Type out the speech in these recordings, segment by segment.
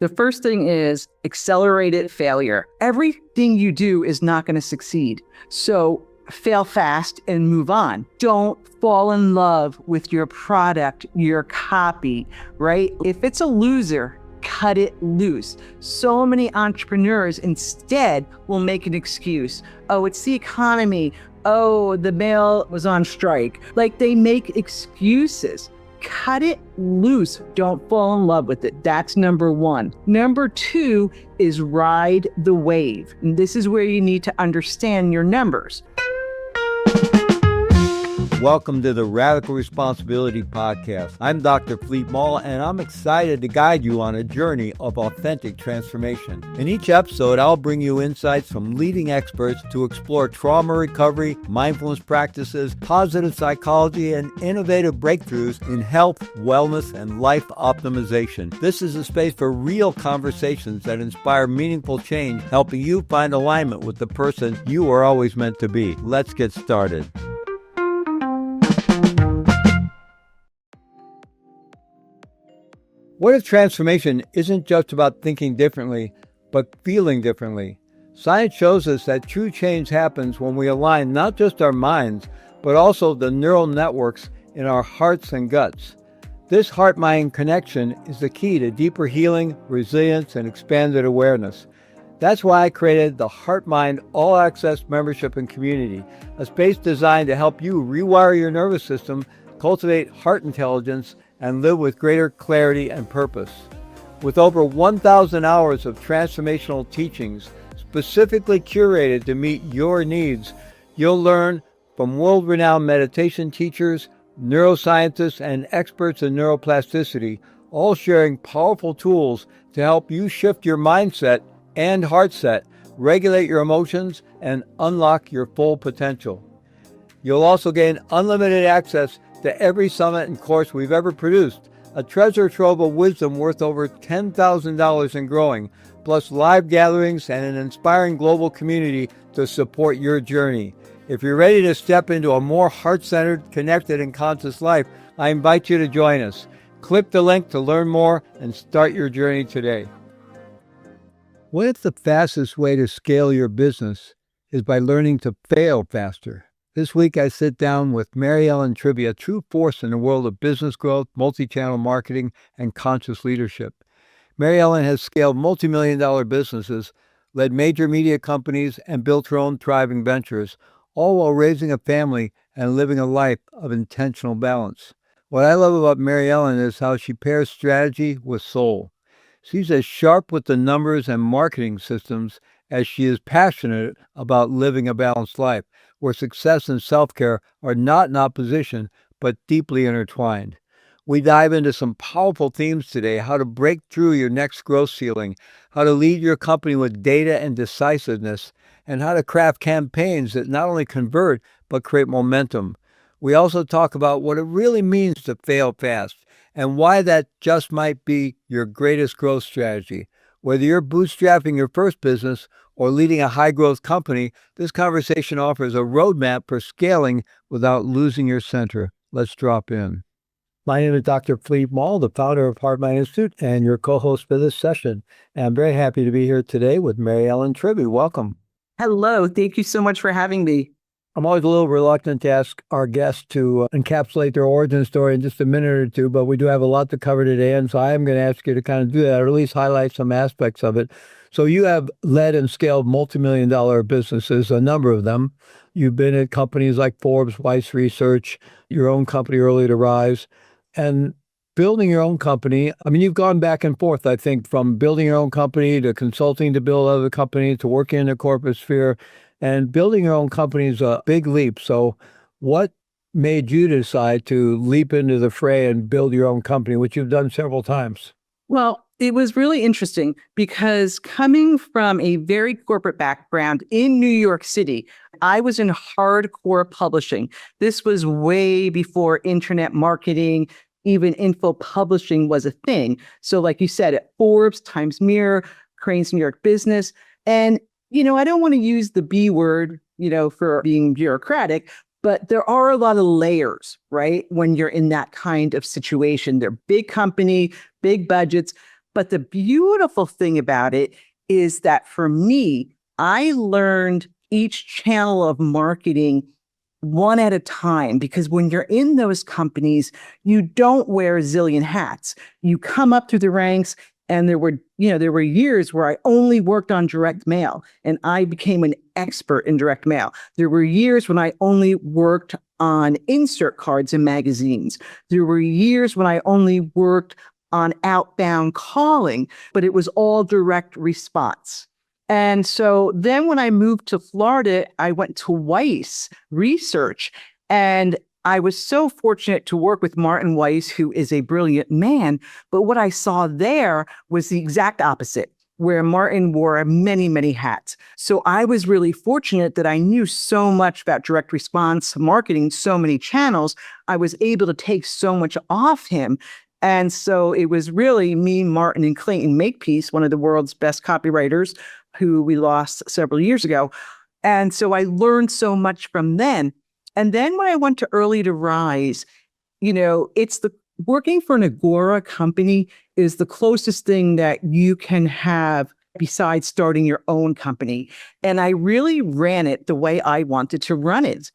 The first thing is accelerated failure. Everything you do is not going to succeed. So fail fast and move on. Don't fall in love with your product, your copy, right? If it's a loser, cut it loose. So many entrepreneurs instead will make an excuse. Oh, it's the economy. Oh, the mail was on strike. Like, they make excuses. Cut it loose. Don't fall in love with it. That's number one. Number two is ride the wave. And this is where you need to understand your numbers. Welcome to the Radical Responsibility Podcast. I'm Dr. Fleet Mall, and I'm excited to guide you on a journey of authentic transformation. In each episode, I'll bring you insights from leading experts to explore trauma recovery, mindfulness practices, positive psychology, and innovative breakthroughs in health, wellness, and life optimization. This is a space for real conversations that inspire meaningful change, helping you find alignment with the person you are always meant to be. Let's get started. What if transformation isn't just about thinking differently, but feeling differently? Science shows us that true change happens when we align not just our minds, but also the neural networks in our hearts and guts. This heart-mind connection is the key to deeper healing, resilience, and expanded awareness. That's why I created the Heart-Mind All-Access Membership and Community, a space designed to help you rewire your nervous system, cultivate heart intelligence, and live with greater clarity and purpose. With over 1,000 hours of transformational teachings specifically curated to meet your needs, you'll learn from world-renowned meditation teachers, neuroscientists, and experts in neuroplasticity, all sharing powerful tools to help you shift your mindset and heart set, regulate your emotions, and unlock your full potential. You'll also gain unlimited access to every summit and course we've ever produced, a treasure trove of wisdom worth over $10,000 and growing, plus live gatherings and an inspiring global community to support your journey. If you're ready to step into a more heart-centered, connected, and conscious life, I invite you to join us. Click the link to learn more and start your journey today. What if the fastest way to scale your business is by learning to fail faster? This week, I sit down with MaryEllen Tribby, a true force in the world of business growth, multi-channel marketing, and conscious leadership. MaryEllen has scaled multi-million-dollar businesses, led major media companies, and built her own thriving ventures, all while raising a family and living a life of intentional balance. What I love about MaryEllen is how she pairs strategy with soul. She's as sharp with the numbers and marketing systems as she is passionate about living a balanced life, where success and self-care are not in opposition, but deeply intertwined. We dive into some powerful themes today: how to break through your next growth ceiling, how to lead your company with data and decisiveness, and how to craft campaigns that not only convert, but create momentum. We also talk about what it really means to fail fast, and why that just might be your greatest growth strategy. Whether you're bootstrapping your first business or leading a high-growth company, this conversation offers a roadmap for scaling without losing your center. Let's drop in. My name is Dr. Fleet Mall, the founder of Heart-Mind Institute, and your co-host for this session. And I'm very happy to be here today with MaryEllen Tribby. Welcome. Hello. Thank you so much for having me. I'm always a little reluctant to ask our guests to encapsulate their origin story in just a minute or two, but we do have a lot to cover today, and so I am going to ask you to kind of do that, or at least highlight some aspects of it. So you have led and scaled multi-million-dollar businesses, a number of them. You've been at companies like Forbes, Weiss Research, your own company, Early to Rise, and building your own company. I mean, you've gone back and forth, I think, from building your own company to consulting to build other companies to working in the corporate sphere. And building your own company is a big leap. So what made you decide to leap into the fray and build your own company, which you've done several times? Well, it was really interesting because coming from a very corporate background in New York City, I was in hardcore publishing. This was way before internet marketing, even info publishing was a thing. So like you said, at Forbes, Times Mirror, Crane's New York Business. And I don't want to use the B word, for being bureaucratic, but there are a lot of layers, right? When you're in that kind of situation, they're big company, big budgets, But the beautiful thing about it is that for me, I learned each channel of marketing one at a time, because when you're in those companies, you don't wear a zillion hats. You come up through the ranks, and there were years where I only worked on direct mail and I became an expert in direct mail. There were years when I only worked on insert cards in magazines. There were years when I only worked on outbound calling, but it was all direct response. And so then when I moved to Florida, I went to Weiss Research, and I was so fortunate to work with Martin Weiss, who is a brilliant man. But what I saw there was the exact opposite, where Martin wore many, many hats. So I was really fortunate that I knew so much about direct response marketing, so many channels. I was able to take so much off him. And so it was really me, Martin, and Clayton Makepeace, one of the world's best copywriters, who we lost several years ago. And so I learned so much from them. And then when I went to Early to Rise, it's working for an Agora company is the closest thing that you can have besides starting your own company. And I really ran it the way I wanted to run it.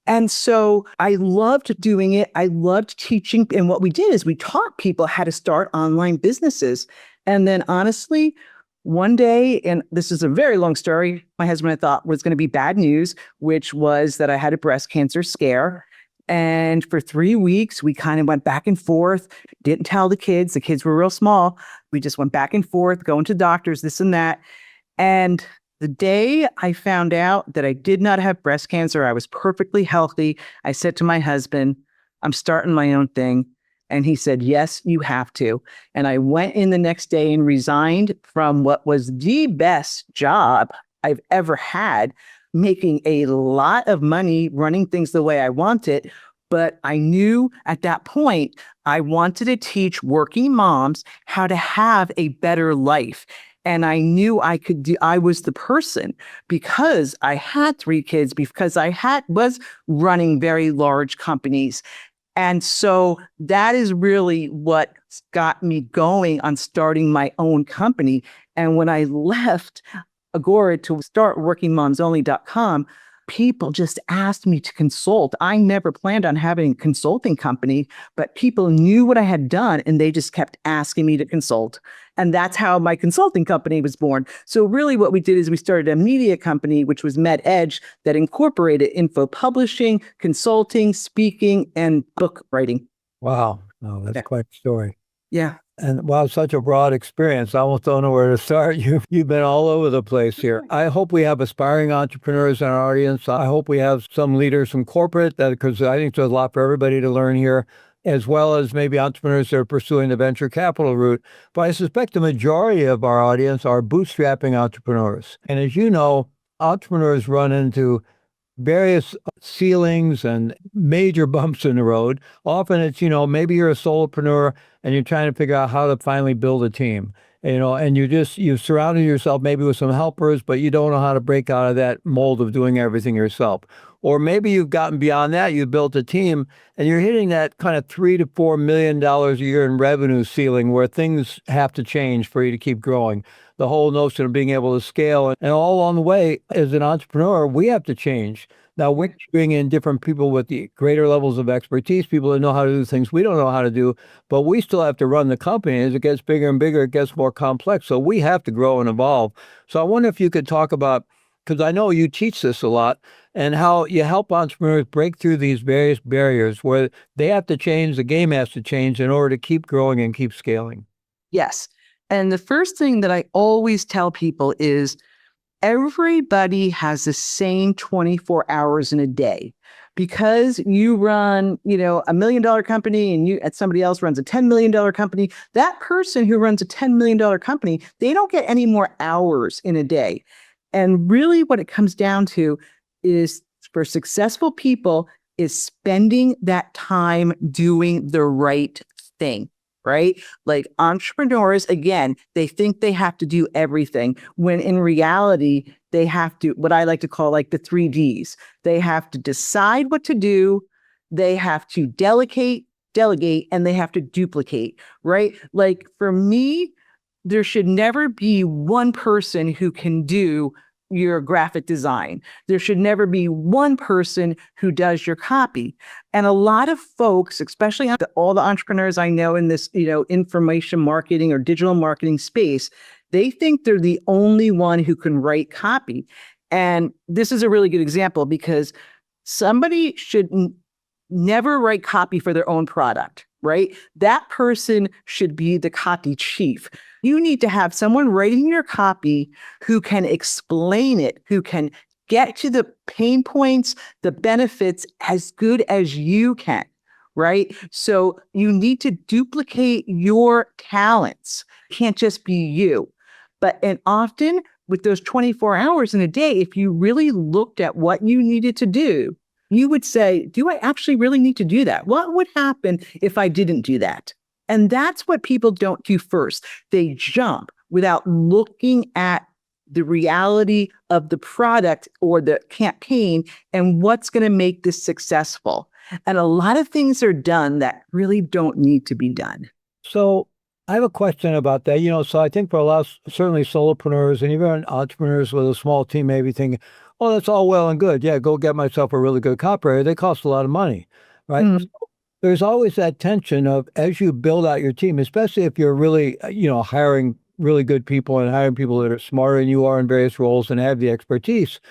And so I loved doing it. I loved teaching. And what we did is we taught people how to start online businesses. And then honestly, one day, and this is a very long story, my husband, I thought, was going to be bad news, which was that I had a breast cancer scare. And for 3 weeks, we kind of went back and forth, didn't tell the kids. The kids were real small. We just went back and forth, going to doctors, this and that. And the day I found out that I did not have breast cancer, I was perfectly healthy, I said to my husband, I'm starting my own thing. And he said, yes, you have to. And I went in the next day and resigned from what was the best job I've ever had, making a lot of money, running things the way I wanted. But I knew at that point, I wanted to teach working moms how to have a better life. And I knew I was the person, because I had 3 kids, because was running very large companies. And so that is really what got me going on starting my own company. And when I left Agora to start workingmomsonly.com, people just asked me to consult. I never planned on having a consulting company, but people knew what I had done and they just kept asking me to consult. And that's how my consulting company was born. So really what we did is we started a media company, which was MedEdge, that incorporated info publishing, consulting, speaking, and book writing. Wow. Oh, that's quite a story. Yeah. And wow, such a broad experience. I almost don't know where to start. You've been all over the place here. I hope we have aspiring entrepreneurs in our audience. I hope we have some leaders from corporate, because I think there's a lot for everybody to learn here, as well as maybe entrepreneurs that are pursuing the venture capital route. But I suspect the majority of our audience are bootstrapping entrepreneurs. And as you know, entrepreneurs run into various ceilings and major bumps in the road. Often it's, maybe you're a solopreneur and you're trying to figure out how to finally build a team, and you've surrounded yourself maybe with some helpers, but you don't know how to break out of that mold of doing everything yourself. Or maybe you've gotten beyond that, you've built a team and you're hitting that kind of $3 to $4 million a year in revenue ceiling where things have to change for you to keep growing. The whole notion of being able to scale, and all along the way, as an entrepreneur, we have to change. Now, we bring in different people with the greater levels of expertise, people that know how to do things we don't know how to do, but we still have to run the company. As it gets bigger and bigger, it gets more complex. So we have to grow and evolve. So I wonder if you could talk about, because I know you teach this a lot, and how you help entrepreneurs break through these various barriers where they have to change, the game has to change in order to keep growing and keep scaling. Yes. And the first thing that I always tell people is everybody has the same 24 hours in a day. Because you run, $1 million company and somebody else runs a $10 million company, that person who runs a $10 million company, they don't get any more hours in a day. And really what it comes down to is, for successful people, is spending that time doing the right thing. Right? Like entrepreneurs, again, they think they have to do everything, when in reality, they have to, what I like to call like the 3 Ds. They have to decide what to do, they have to delegate, and they have to duplicate, right? Like for me, There should never be one person who can do your graphic design. There should never be one person who does your copy. And a lot of folks, especially all the entrepreneurs I know in this, information marketing or digital marketing space, they think they're the only one who can write copy. And this is a really good example because somebody should never write copy for their own product, right? That person should be the copy chief. You need to have someone writing your copy who can explain it, who can get to the pain points, the benefits as good as you can, right? So you need to duplicate your talents. It can't just be you. And often with those 24 hours in a day, if you really looked at what you needed to do, you would say, do I actually really need to do that? What would happen if I didn't do that? And that's what people don't do first. They jump without looking at the reality of the product or the campaign and what's going to make this successful. And a lot of things are done that really don't need to be done. So I have a question about that. So I think for a lot of certainly solopreneurs and even entrepreneurs with a small team, maybe thinking, oh, that's all well and good. Yeah, go get myself a really good copywriter. They cost a lot of money, right? Mm. So there's always that tension of as you build out your team, especially if you're really, hiring really good people and hiring people that are smarter than you are in various roles and have the expertise.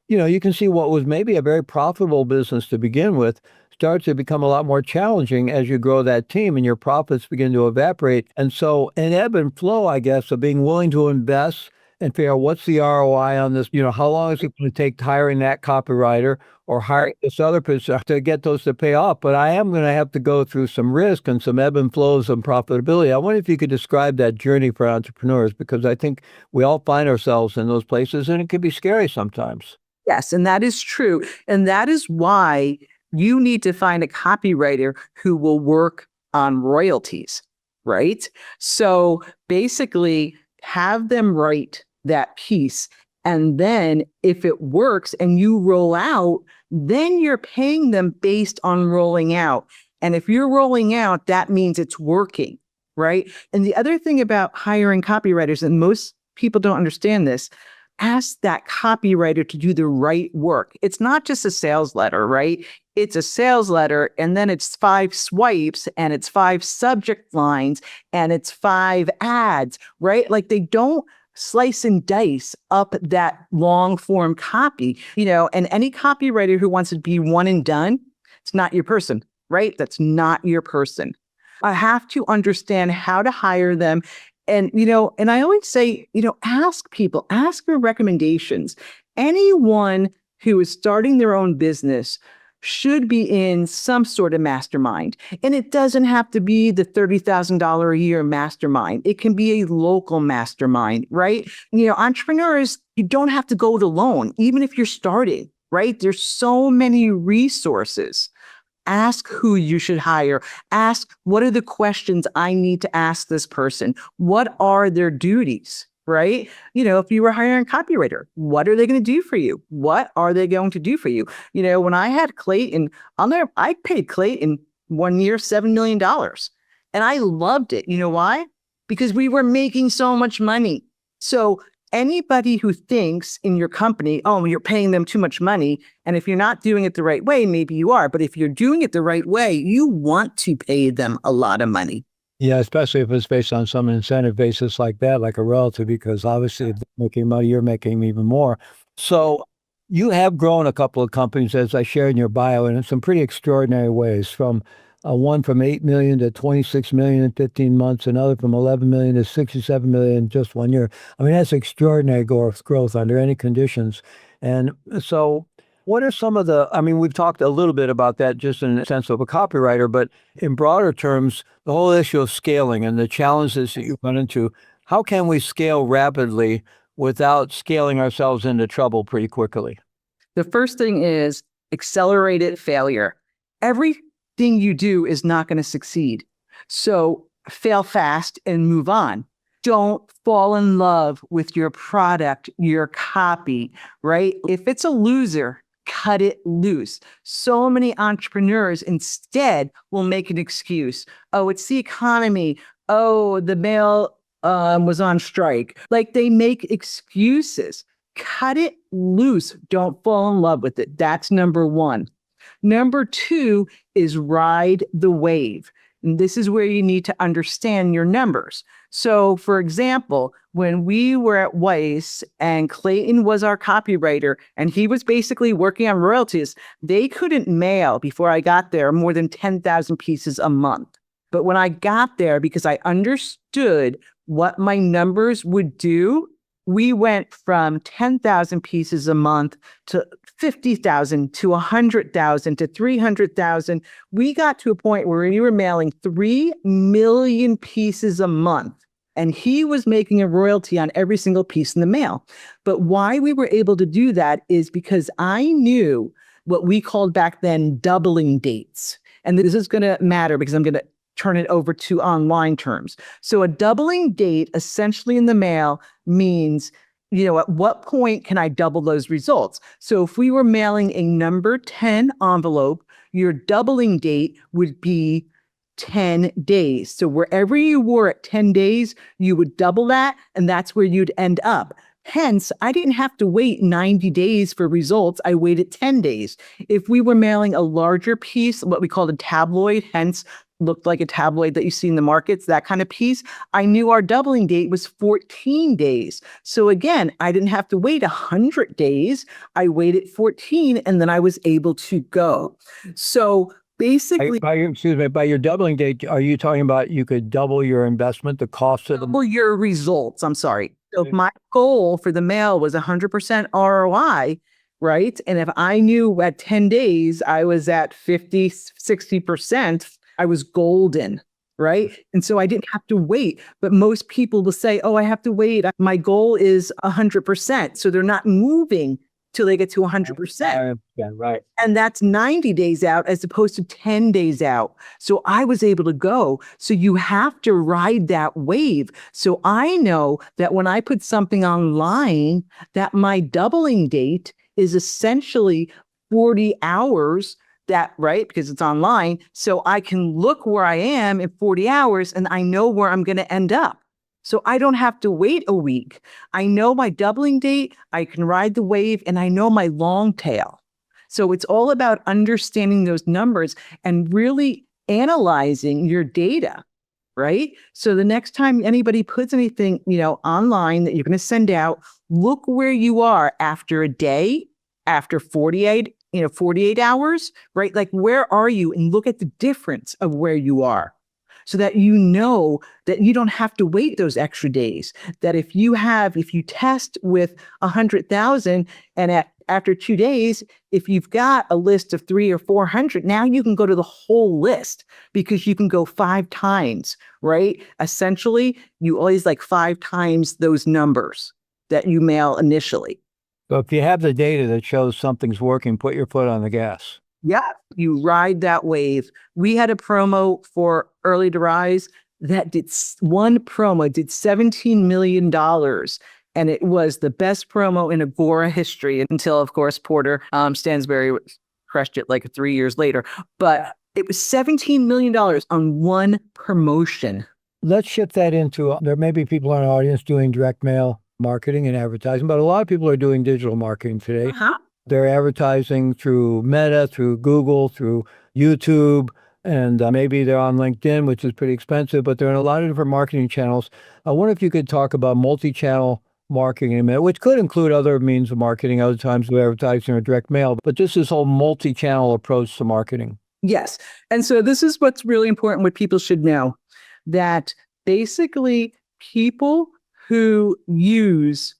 You can see what was maybe a very profitable business to begin with starts to become a lot more challenging as you grow that team and your profits begin to evaporate. And so an ebb and flow, I guess, of being willing to invest and figure out what's the ROI on this, how long is it going to take hiring that copywriter or hiring this other person to get those to pay off. But I am going to have to go through some risk and some ebb and flows and profitability. I wonder if you could describe that journey for entrepreneurs, because I think we all find ourselves in those places and it can be scary sometimes. Yes, and that is true. And that is why you need to find a copywriter who will work on royalties, right? So basically, have them write that piece. And then if it works and you roll out, then you're paying them based on rolling out. And if you're rolling out, that means it's working, right? And the other thing about hiring copywriters, and most people don't understand this, ask that copywriter to do the right work. It's not just a sales letter, right? It's a sales letter, and then it's 5 swipes, and it's 5 subject lines, and it's 5 ads, right? Like they don't slice and dice up that long form copy, and any copywriter who wants to be one and done, it's not your person, right? That's not your person. I have to understand how to hire them. And, and I always say, ask people, ask for recommendations. Anyone who is starting their own business should be in some sort of mastermind. And it doesn't have to be the $30,000 a year mastermind. It can be a local mastermind, right? Entrepreneurs, you don't have to go it alone, even if you're starting, right? There's so many resources. Ask who you should hire. Ask, what are the questions I need to ask this person? What are their duties, right? If you were hiring a copywriter, what are they going to do for you? What are they going to do for you? When I had Clayton, I paid Clayton 1 year, $7 million. And I loved it. You know why? Because we were making so much money. So anybody who thinks in your company, oh, you're paying them too much money, and if you're not doing it the right way, maybe you are, but if you're doing it the right way, you want to pay them a lot of money. Yeah, especially if it's based on some incentive basis like that, like a royalty, because obviously if they're making money, you're making even more. So you have grown a couple of companies, as I shared in your bio, and in some pretty extraordinary ways, from one from 8 million to 26 million in 15 months, another from 11 million to 67 million in just 1 year. I mean, that's extraordinary growth under any conditions. And so what are some of we've talked a little bit about that just in the sense of a copywriter, but in broader terms, the whole issue of scaling and the challenges that you run into, how can we scale rapidly without scaling ourselves into trouble pretty quickly? The first thing is accelerated failure. Everything you do is not going to succeed. So fail fast and move on. Don't fall in love with your product, your copy, right? If it's a loser, cut it loose. So many entrepreneurs instead will make an excuse. Oh, it's the economy. Oh, the male was on strike. Like they make excuses. Cut it loose. Don't fall in love with it. That's number one. Number two is ride the wave. And this is where you need to understand your numbers. So, for example, when we were at Weiss and Clayton was our copywriter and he was basically working on royalties, they couldn't mail before I got there more than 10,000 pieces a month. But when I got there, because I understood what my numbers would do, we went from 10,000 pieces a month to 50,000 to 100,000 to 300,000. We got to a point where we were mailing 3 million pieces a month. And he was making a royalty on every single piece in the mail. But why we were able to do that is because I knew what we called back then doubling dates. And this is going to matter because I'm going to turn it over to online terms. So a doubling date essentially in the mail means, at what point can I double those results? So if we were mailing a number 10 envelope, your doubling date would be 10 days. So wherever you were at 10 days, you would double that, and that's where you'd end up. Hence, I didn't have to wait 90 days for results. I waited 10 days. If we were mailing a larger piece, what we called a tabloid, hence looked like a tabloid that you see in the markets, that kind of piece, I knew our doubling date was 14 days. So again, I didn't have to wait 100 days. I waited 14 and then I was able to go. So basically, By your doubling date, are you talking about you could double your investment, the cost of double your results. I'm sorry. So if my goal for the mail was 100% ROI, right? And if I knew at 10 days I was at 50, 60%, I was golden, right? And so I didn't have to wait. But most people will say, oh, I have to wait. My goal is 100%. So they're not moving till they get to 100%. Yeah, right. And that's 90 days out as opposed to 10 days out. So I was able to go. So you have to ride that wave. So I know that when I put something online, that my doubling date is essentially 40 hours right? Because it's online. So I can look where I am in 40 hours and I know where I'm going to end up. So I don't have to wait a week. I know my doubling date, I can ride the wave, and I know my long tail. So it's all about understanding those numbers and really analyzing your data, right? So the next time anybody puts anything, online that you're going to send out, look where you are after a day, after 48 hours, right? Like, where are you? And look at the difference of where you are so that you know that you don't have to wait those extra days. That if you test with 100,000 and after 2 days, if you've got a list of 300 or 400, now you can go to the whole list because you can go 5 times, right? Essentially, you always 5 times those numbers that you mail initially. So if you have the data that shows something's working, put your foot on the gas. Yeah, you ride that wave. We had a promo for Early to Rise that one promo did $17 million. And it was the best promo in Agora history until, of course, Porter Stansberry crushed it 3 years later. But it was $17 million on one promotion. Let's shift that into, there may be people in our audience doing direct mail marketing and advertising, but a lot of people are doing digital marketing today. They're advertising through Meta, through Google, through YouTube, and maybe they're on LinkedIn, which is pretty expensive, but they're in a lot of different marketing channels. I wonder if you could talk about multi-channel marketing in a minute, which could include other means of marketing, other times of advertising or direct mail, but just this whole multi-channel approach to marketing. Yes. And so this is what's really important, what people should know, that basically people who use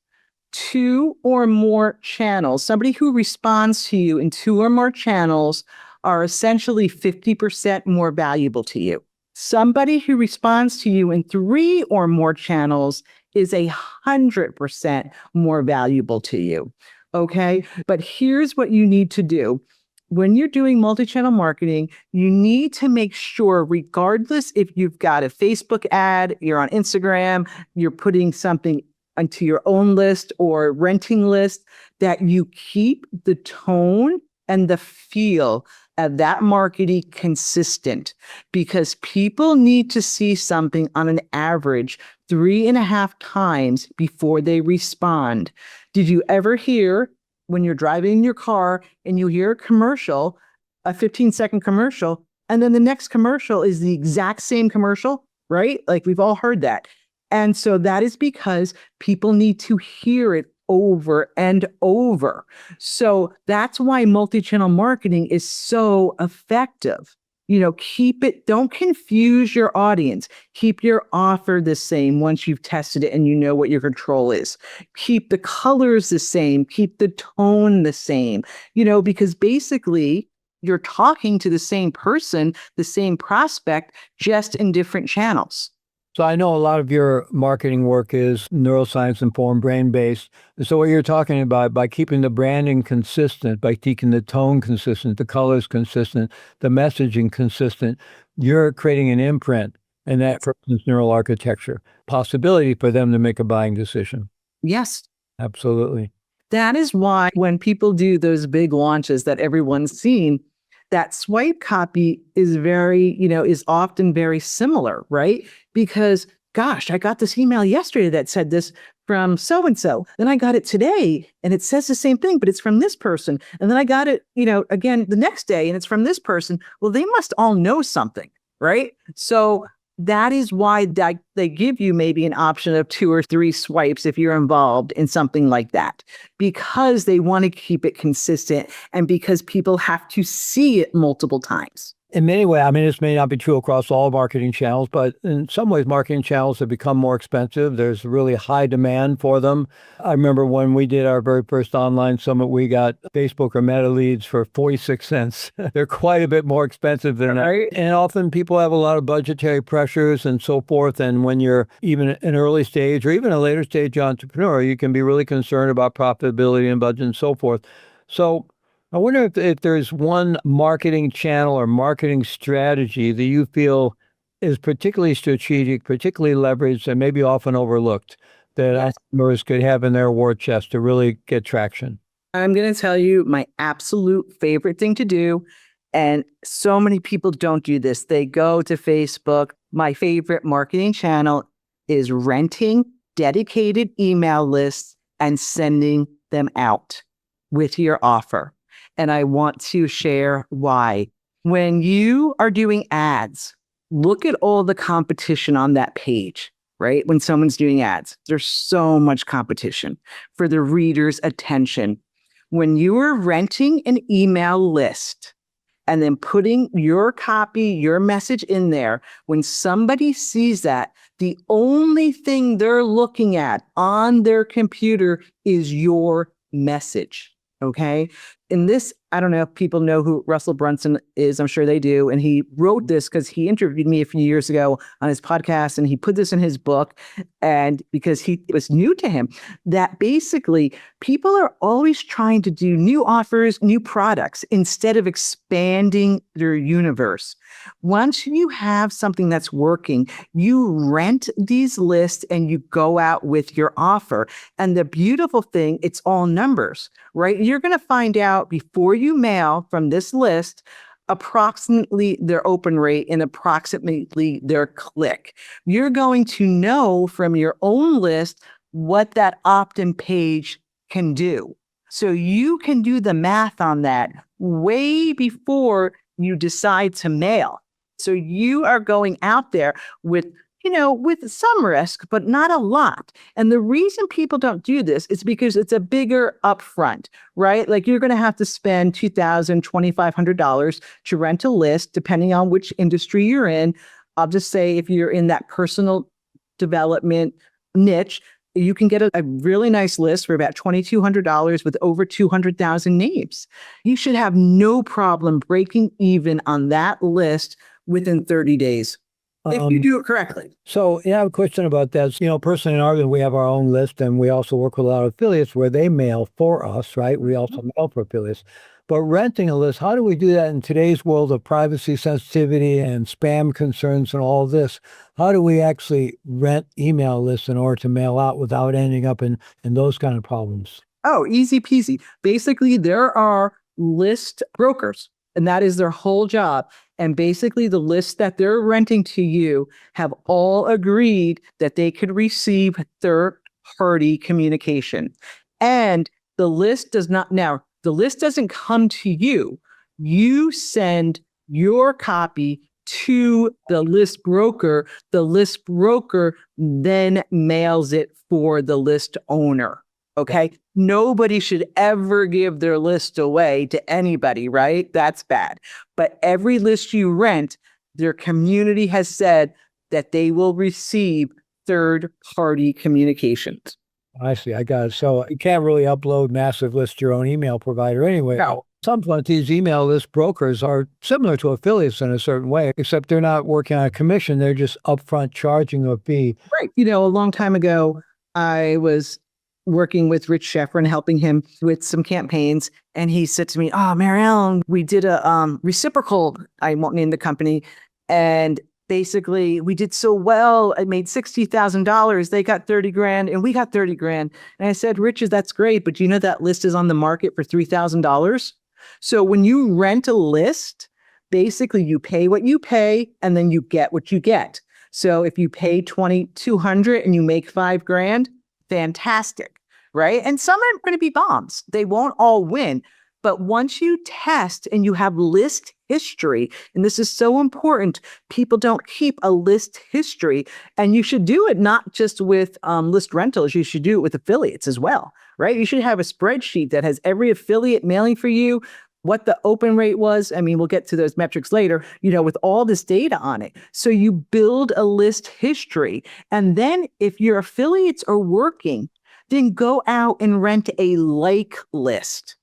2 or more channels, somebody who responds to you in 2 or more channels are essentially 50% more valuable to you. Somebody who responds to you in 3 or more channels is 100% more valuable to you. Okay. But here's what you need to do. When you're doing multi-channel marketing, you need to make sure, regardless if you've got a Facebook ad, you're on Instagram, you're putting something onto your own list or renting list, that you keep the tone and the feel that marketing consistent, because people need to see something on an average 3.5 times before they respond. Did you ever hear when you're driving in your car and you hear a commercial, a 15-second commercial, and then the next commercial is the exact same commercial, right? Like we've all heard that. And so that is because people need to hear it over and over. So that's why multi-channel marketing is so effective. Don't confuse your audience. Keep your offer the same once you've tested it and you know what your control is. Keep the colors the same, keep the tone the same, because basically you're talking to the same person, the same prospect, just in different channels. So I know a lot of your marketing work is neuroscience informed, brain based. So what you're talking about, by keeping the branding consistent, by keeping the tone consistent, the colors consistent, the messaging consistent, you're creating an imprint in that person's neural architecture, possibility for them to make a buying decision. Yes. Absolutely. That is why when people do those big launches that everyone's seen, that swipe copy is is often very similar, right? Because, gosh, I got this email yesterday that said this from so-and-so. Then I got it today and it says the same thing, but it's from this person. And then I got it, again, the next day and it's from this person. Well, they must all know something, right? So that is why they give you maybe an option of 2 or 3 swipes if you're involved in something like that, because they want to keep it consistent and because people have to see it multiple times. In many ways, I mean, this may not be true across all marketing channels, but in some ways, marketing channels have become more expensive. There's really high demand for them. I remember when we did our very first online summit, we got Facebook or Meta leads for 46 cents. They're quite a bit more expensive than that. Right. And often people have a lot of budgetary pressures and so forth. And when you're even an early stage or even a later stage entrepreneur, you can be really concerned about profitability and budget and so forth. So I wonder if there's one marketing channel or marketing strategy that you feel is particularly strategic, particularly leveraged, and maybe often overlooked that entrepreneurs could have in their war chest to really get traction. I'm going to tell you my absolute favorite thing to do. And so many people don't do this. They go to Facebook. My favorite marketing channel is renting dedicated email lists and sending them out with your offer. And I want to share why. When you are doing ads, look at all the competition on that page, right? When someone's doing ads, there's so much competition for the reader's attention. When you are renting an email list and then putting your copy, your message in there, when somebody sees that, the only thing they're looking at on their computer is your message. Okay. In this, I don't know if people know who Russell Brunson is. I'm sure they do. And he wrote this because he interviewed me a few years ago on his podcast, and he put this in his book. And because it was new to him, that basically people are always trying to do new offers, new products, instead of expanding their universe. Once you have something that's working, you rent these lists and you go out with your offer. And the beautiful thing, it's all numbers, right? You're going to find out before you mail from this list approximately their open rate and approximately their click. You're going to know from your own list what that opt-in page can do. So you can do the math on that way before you decide to mail. So you are going out there with some risk, but not a lot. And the reason people don't do this is because it's a bigger upfront, right? Like you're going to have to spend $2,000, $2,500 to rent a list, depending on which industry you're in. I'll just say if you're in that personal development niche, you can get a really nice list for about $2,200 with over 200,000 names. You should have no problem breaking even on that list within 30 days. If you do it correctly. So, I have a question about that. Personally in our business, we have our own list, and we also work with a lot of affiliates where they mail for us, right? We also mail for affiliates. But renting a list, how do we do that in today's world of privacy sensitivity and spam concerns and all this? How do we actually rent email lists in order to mail out without ending up in those kind of problems? Oh, easy peasy. Basically, there are list brokers. And that is their whole job. And basically, the lists that they're renting to you have all agreed that they could receive third-party communication. And the list does not, now, the list doesn't come to you. You send your copy to the list broker. The list broker then mails it for the list owner. Okay. Nobody should ever give their list away to anybody, right? That's bad. But every list you rent, their community has said that they will receive third-party communications. I see. I got it. So you can't really upload massive lists to your own email provider anyway. No. Some of these email list brokers are similar to affiliates in a certain way, except they're not working on a commission. They're just upfront charging a fee. Right. A long time ago, I was working with Rich Sheffer and helping him with some campaigns. And he said to me, "Oh, MaryEllen, we did a reciprocal, I won't name the company. And basically we did so well. I made $60,000. They got 30 grand and we got 30 grand. And I said, Richard, that's great. But you know, that list is on the market for $3,000. So when you rent a list, basically you pay what you pay and then you get what you get. So if you pay $2,200 and you make $5 grand, fantastic, right? And some are going to be bombs. They won't all win. But once you test and you have list history, and this is so important, people don't keep a list history. And you should do it not just with list rentals, you should do it with affiliates as well, right? You should have a spreadsheet that has every affiliate mailing for you, what the open rate was. I mean, we'll get to those metrics later, with all this data on it. So you build a list history. And then if your affiliates are working, then go out and rent a like list.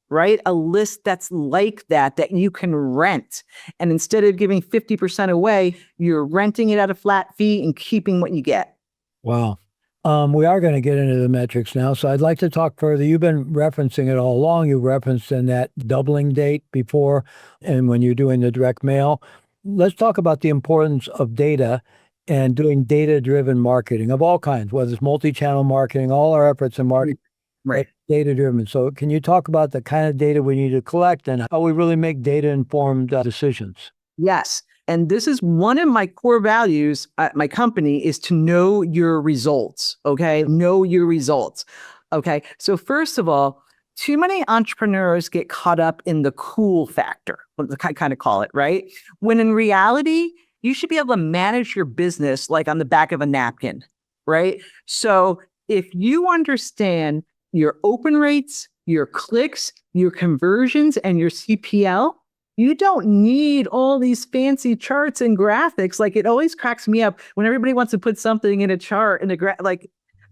Right? A list that's like that you can rent. And instead of giving 50% away, you're renting it at a flat fee and keeping what you get. Wow. We are going to get into the metrics now. So I'd like to talk further. You've been referencing it all along. You referenced in that doubling date before and when you're doing the direct mail. Let's talk about the importance of data and doing data-driven marketing of all kinds, whether it's multi-channel marketing, all our efforts in marketing. Right. Data-driven. So can you talk about the kind of data we need to collect and how we really make data-informed decisions? Yes. And this is one of my core values at my company is to know your results. Okay. Know your results. Okay. So first of all, too many entrepreneurs get caught up in the cool factor, I kind of call it, right? When in reality, you should be able to manage your business like on the back of a napkin, right? So if you understand your open rates, your clicks, your conversions, and your CPL, you don't need all these fancy charts and graphics. Like it always cracks me up when everybody wants to put something in a chart in like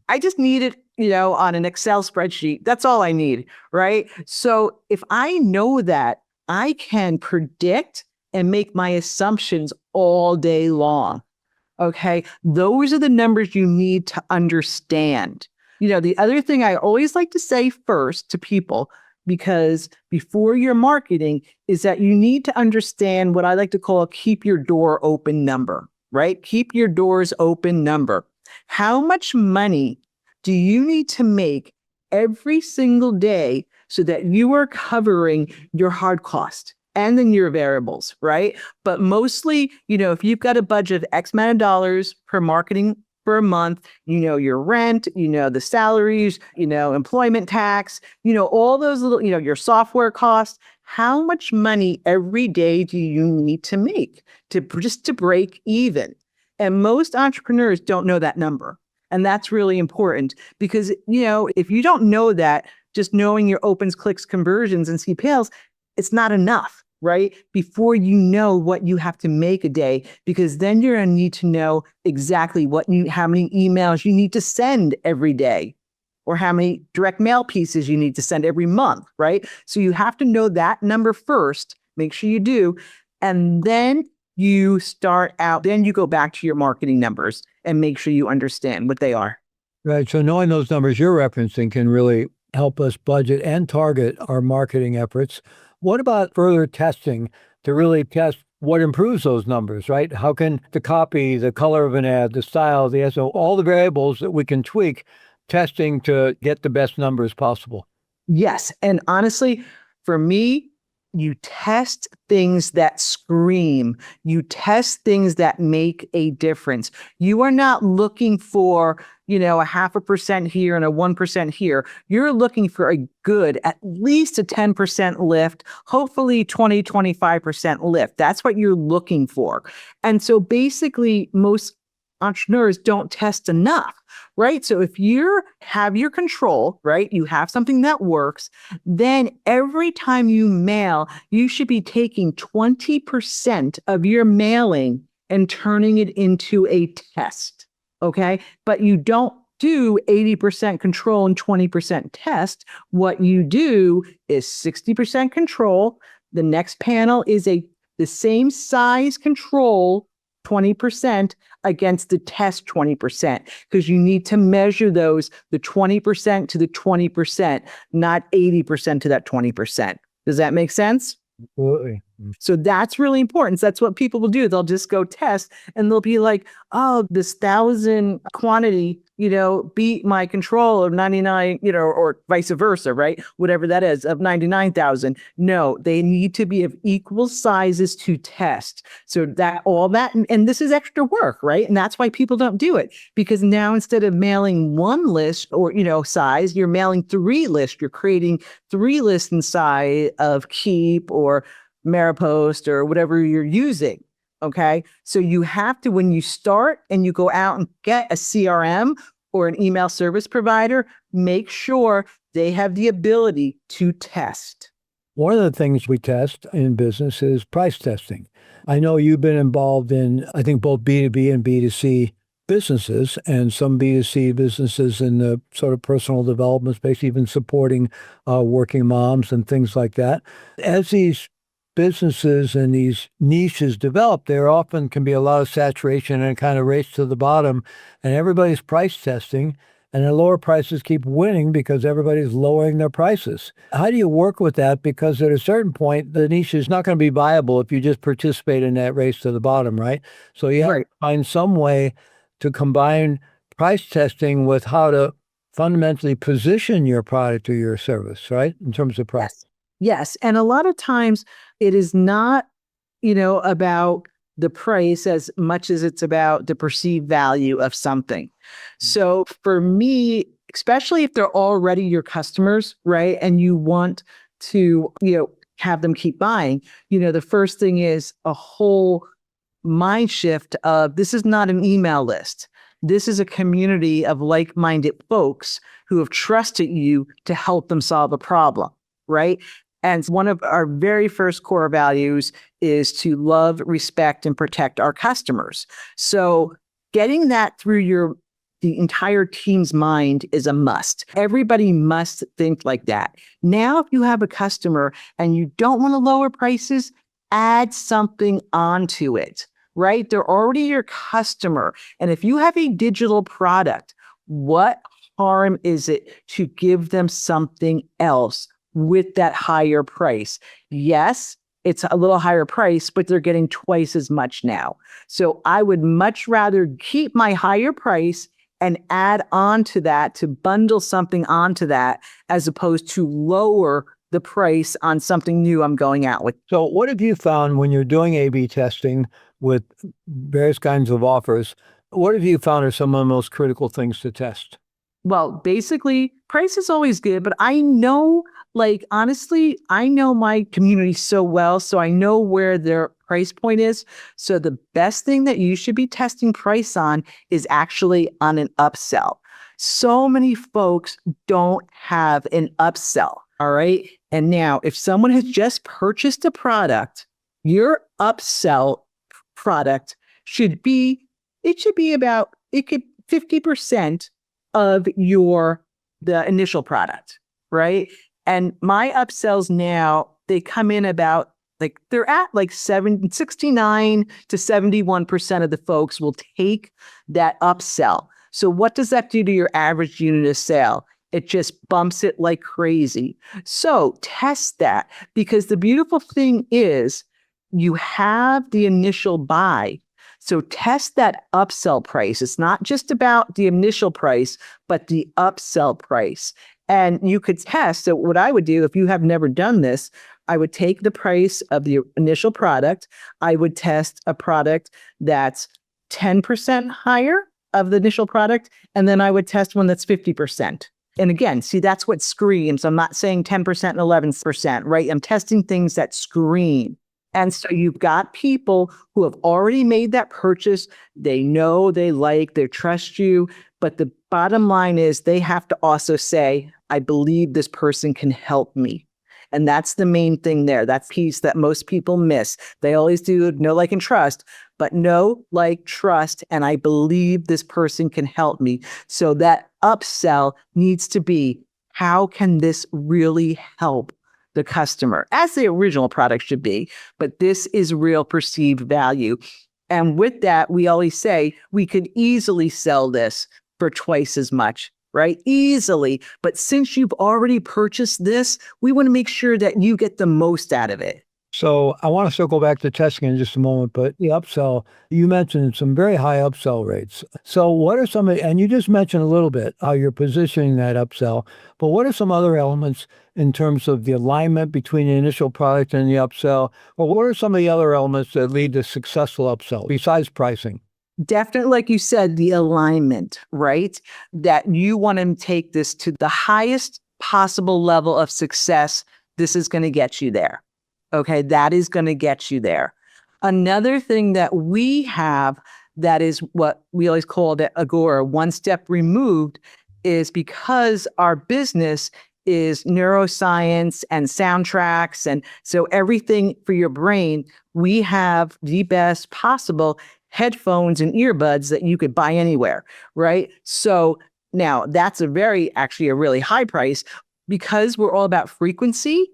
I just need it, on an Excel spreadsheet. That's all I need, right? So if I know that, I can predict and make my assumptions all day long. Okay, those are the numbers you need to understand. The other thing I always like to say first to people, because before you're marketing, is that you need to understand what I like to call a keep your door open number, right? Keep your doors open number. How much money do you need to make every single day so that you are covering your hard cost and then your variables, right? But mostly, if you've got a budget of X amount of dollars per marketing for a month, your rent, the salaries, employment tax, all those little, your software costs. How much money every day do you need to make to break even? And most entrepreneurs don't know that number. And that's really important because, if you don't know that, just knowing your opens, clicks, conversions, and CPLs, it's not enough. Right? Before you know what you have to make a day, because then you're going to need to know exactly how many emails you need to send every day, or how many direct mail pieces you need to send every month, right? So you have to know that number first, make sure you do. And then you then you go back to your marketing numbers and make sure you understand what they are. Right. So knowing those numbers you're referencing can really help us budget and target our marketing efforts. What about further testing to really test what improves those numbers, right? How can the copy, the color of an ad, the style, the SEO, all the variables that we can tweak, testing to get the best numbers possible? Yes. And honestly, for me, You test things that scream. You test things that make a difference. You are not looking for, a 0.5% here and a 1% here. You're looking for a good, at least a 10% lift, hopefully 20, 25% lift. That's what you're looking for. And so basically, most entrepreneurs don't test enough, right? So if you have your control, right, you have something that works, then every time you mail, you should be taking 20% of your mailing and turning it into a test, okay? But you don't do 80% control and 20% test. What you do is 60% control. The next panel is the same size control, 20% against the test 20%, because you need to measure those, the 20% to the 20%, not 80% to that 20%. Does that make sense? Absolutely. So that's really important. So that's what people will do. They'll just go test and they'll be like, oh, this 1,000 quantity, beat my control of 99, or vice versa, right? Whatever that is, of 99,000. No, they need to be of equal sizes to test. So and this is extra work, right? And that's why people don't do it, because now instead of mailing one list or, size, you're mailing 3 lists. You're creating 3 lists inside of Keep or MaryPost or whatever you're using. Okay. So you have to, when you start and you go out and get a CRM or an email service provider, make sure they have the ability to test. One of the things we test in business is price testing. I know you've been involved in, I think, both B2B and B2C businesses, and some B2C businesses in the sort of personal development space, even supporting working moms and things like that. As these businesses and these niches develop, there often can be a lot of saturation and kind of race to the bottom, and everybody's price testing, and the lower prices keep winning because everybody's lowering their prices. How do you work with that? Because at a certain point, the niche is not going to be viable if you just participate in that race to the bottom, right? So you have to find some way to combine price testing with how to fundamentally position your product or your service, right? In terms of price. Yes. And a lot of times it is not, about the price as much as it's about the perceived value of something. So for me, especially if they're already your customers, right? And you want to, have them keep buying, the first thing is a whole mind shift of, this is not an email list. This is a community of like-minded folks who have trusted you to help them solve a problem, right? And one of our very first core values is to love, respect, and protect our customers. So getting that through the entire team's mind is a must. Everybody must think like that. Now, if you have a customer and you don't want to lower prices, add something onto it, right? They're already your customer. And if you have a digital product, what harm is it to give them something else with that higher price? Yes, it's a little higher price, but they're getting twice as much now. So I would much rather keep my higher price and add on to that, to bundle something onto that, as opposed to lower the price on something new I'm going out with. So what have you found when you're doing A/B testing with various kinds of offers? What have you found are some of the most critical things to test? Well, basically, price is always good, but I know, honestly, I know my community so well, so I know where their price point is. So the best thing that you should be testing price on is actually on an upsell. So many folks don't have an upsell, all right? And now, if someone has just purchased a product, your upsell product should be 50% of the initial product, right? And my upsells now, they come in about they're at 69 to 71% of the folks will take that upsell. So what does that do to your average unit of sale? It just bumps it like crazy. So test that, because the beautiful thing is you have the initial buy. So test that upsell price. It's not just about the initial price, but the upsell price. And you could test. So what I would do, if you have never done this, I would take the price of the initial product. I would test a product that's 10% higher of the initial product. And then I would test one that's 50%. And again, see, that's what screams. I'm not saying 10% and 11%, right? I'm testing things that scream. And so you've got people who have already made that purchase. They know, they like, they trust you. But the bottom line is they have to also say, I believe this person can help me. And that's the main thing there. That's piece that most people miss. They always do know, like, and trust, but know, like, trust, and I believe this person can help me. So that upsell needs to be, how can this really help the customer, as the original product should be, but this is real perceived value. And with that, we always say we could easily sell this for twice as much, right? Easily. But since you've already purchased this, we want to make sure that you get the most out of it. So I want to circle back to testing in just a moment, but the upsell, you mentioned some very high upsell rates. So what are some, and you just mentioned a little bit how you're positioning that upsell, but what are some other elements in terms of the alignment between the initial product and the upsell? Or what are some of the other elements that lead to successful upsell besides pricing? Definitely, like you said, the alignment, right? That you want to take this to the highest possible level of success. This is going to get you there. Okay, that is going to get you there. Another thing that we have that is what we always call the Agora, one step removed, is because our business is neuroscience and soundtracks. And so everything for your brain, we have the best possible headphones and earbuds that you could buy anywhere, right? So now that's actually a really high price because we're all about frequency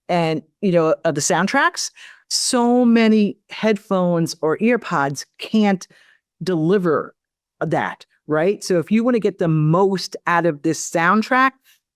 and, the soundtracks. So many headphones or earpods can't deliver that, right? So if you want to get the most out of this soundtrack,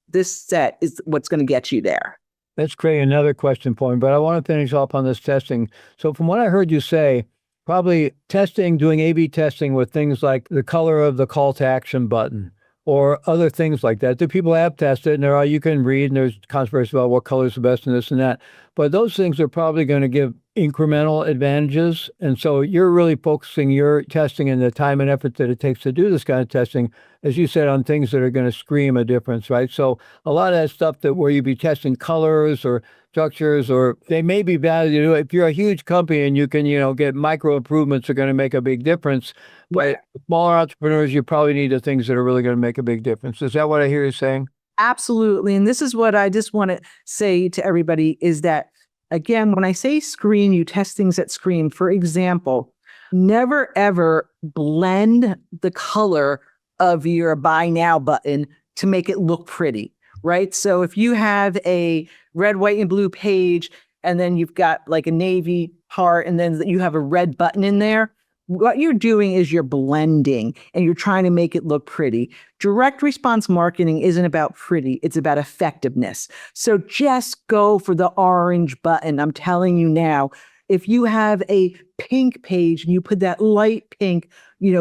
this set is what's going to get you there. Let's create another question point, but I want to finish off on this testing. So from what I heard you say, probably doing A/B testing with things like the color of the call to action button or other things like that. The people have tested, and you can read, and there's controversy about what color is the best and this and that. But those things are probably going to give incremental advantages. And so you're really focusing your testing and the time and effort that it takes to do this kind of testing, as you said, on things that are going to scream a difference, right? So a lot of that stuff where you'd be testing colors or structures, or they may be valued. If you're a huge company and you can, get micro improvements are going to make a big difference. But smaller entrepreneurs, you probably need the things that are really going to make a big difference. Is that what I hear you saying? Absolutely. And this is what I just want to say to everybody is that, again, when I say screen, you test things that screen. For example, never ever blend the color of your buy now button to make it look pretty, right? So if you have a red, white, and blue page, and then you've got like a navy heart, and then you have a red button in there, what you're doing is you're blending and you're trying to make it look pretty. Direct response marketing isn't about pretty, it's about effectiveness. So just go for the orange button. I'm telling you now, if you have a pink page and you put that light pink,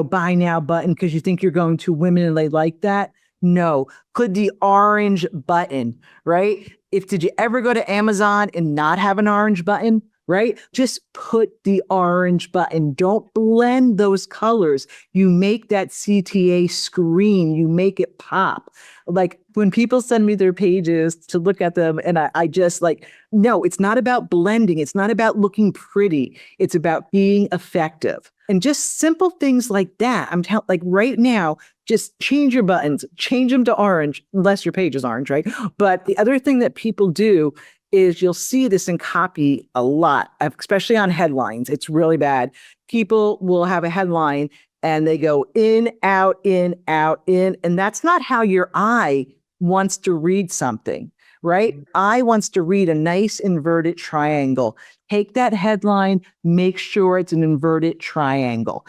buy now button because you think you're going to women and they like that, no, put the orange button, right? Did you ever go to Amazon and not have an orange button? Right? Just put the orange button. Don't blend those colors. You make that CTA screen. You make it pop. Like when people send me their pages to look at them, and I just no, it's not about blending. It's not about looking pretty. It's about being effective. And just simple things like that. I'm telling, right now, just change your buttons, change them to orange, unless your page is orange, right? But the other thing that people do is you'll see this in copy a lot, especially on headlines. It's really bad. People will have a headline and they go in, out, in, out, in, and that's not how your eye wants to read something, right? Eye wants to read a nice inverted triangle. Take that headline, make sure it's an inverted triangle.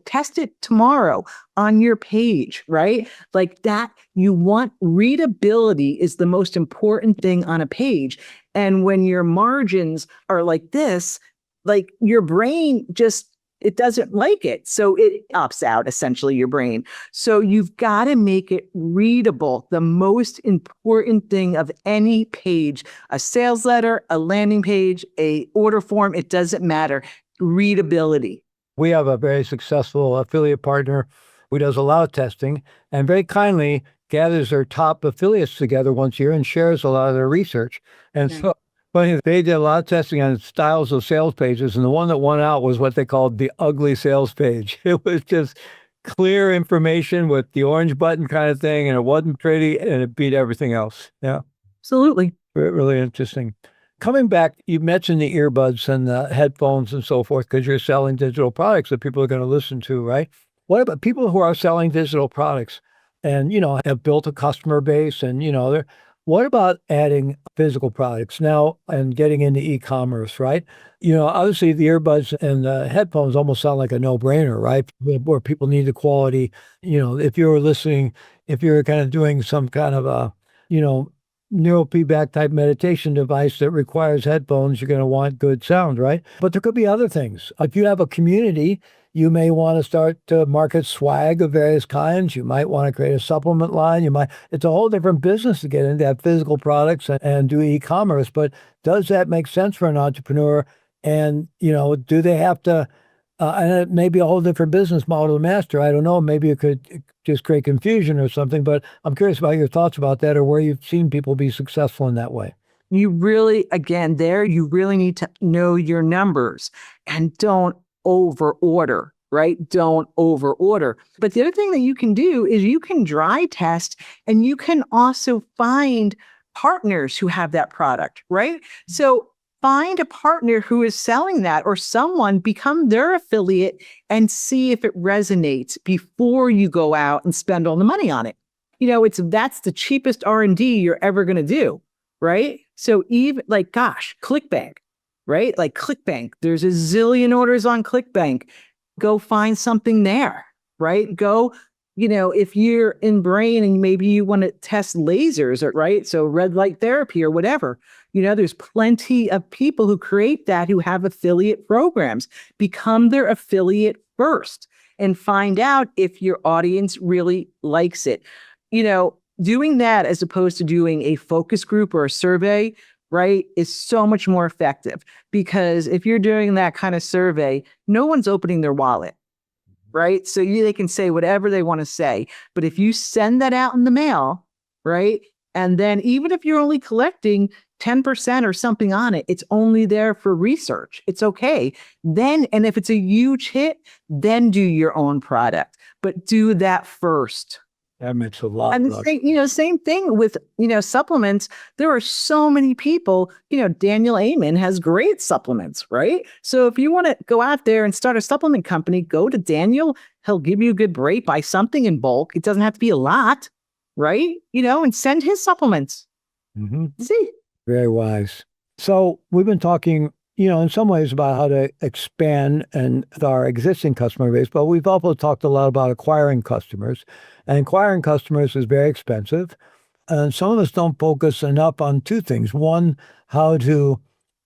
Test it tomorrow on your page, right? Like that, you want readability is the most important thing on a page. And when your margins are like this, like your brain just it doesn't like it. So it opts out, essentially, your brain. So you've got to make it readable. The most important thing of any page, a sales letter, a landing page, a order form, it doesn't matter. Readability. We have a very successful affiliate partner who does a lot of testing and very kindly gathers their top affiliates together once a year and shares a lot of their research. And so funny, they did a lot of testing on styles of sales pages, and the one that won out was what they called the ugly sales page. It was just clear information with the orange button kind of thing, and it wasn't pretty, and it beat everything else. Yeah, Absolutely. really interesting. Coming back, you mentioned the earbuds and the headphones and so forth because you're selling digital products that people are going to listen to, right? What about people who are selling digital products and, have built a customer base and, what about adding physical products now and getting into e-commerce, right? Obviously the earbuds and the headphones almost sound like a no-brainer, right? Where people need the quality, if you're kind of doing some kind of a, neurofeedback type meditation device that requires headphones, you're going to want good sound, right? But there could be other things. If you have a community, you may want to start to market swag of various kinds. You might want to create a supplement line. It's a whole different business to get into that physical products and do e-commerce. But does that make sense for an entrepreneur? And, do they have to, and it may be a whole different business model to master. I don't know. Maybe it could just create confusion or something, but I'm curious about your thoughts about that or where you've seen people be successful in that way. You really, again, you really need to know your numbers and don't over order, right? Don't over order. But the other thing that you can do is you can dry test and you can also find partners who have that product, right? So find a partner who is selling that or someone, become their affiliate and see if it resonates before you go out and spend all the money on it. That's the cheapest R&D you're ever going to do, right? So even ClickBank, right? Like ClickBank, there's a zillion orders on ClickBank. Go find something there, right? If you're in brain and maybe you want to test lasers, right? So red light therapy or whatever, there's plenty of people who create that who have affiliate programs. Become their affiliate first and find out if your audience really likes it. Doing that as opposed to doing a focus group or a survey, right, is so much more effective because if you're doing that kind of survey, no one's opening their wallet, right? So they can say whatever they want to say. But if you send that out in the mail, right, and then even if you're only collecting 10% or something on it, it's only there for research. It's okay. And if it's a huge hit, then do your own product, but do that first. That makes a lot. And same thing with, supplements. There are so many people, Daniel Amen has great supplements, right? So if you want to go out there and start a supplement company, go to Daniel. He'll give you a good rate, buy something in bulk. It doesn't have to be a lot, right? And send his supplements. Mm-hmm. See? Very wise. So we've been talking, in some ways about how to expand and our existing customer base, but we've also talked a lot about acquiring customers. And acquiring customers is very expensive. And some of us don't focus enough on two things. One, how to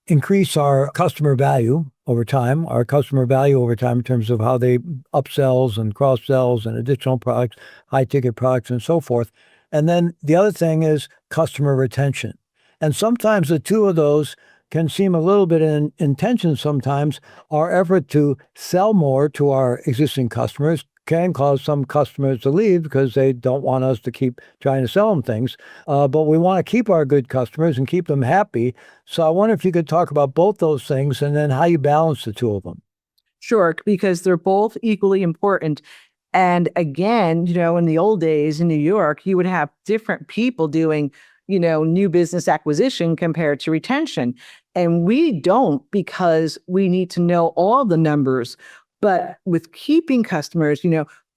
increase our customer value over time in terms of how they upsells and cross-sells and additional products, high-ticket products, and so forth. And then the other thing is customer retention. And sometimes the two of those can seem a little bit in tension sometimes. Our effort to sell more to our existing customers can cause some customers to leave because they don't want us to keep trying to sell them things. But we want to keep our good customers and keep them happy. So I wonder if you could talk about both those things and then how you balance the two of them. Sure, because they're both equally important. And again, in the old days in New York, you would have different people doing new business acquisition compared to retention. And we don't because we need to know all the numbers. But with keeping customers,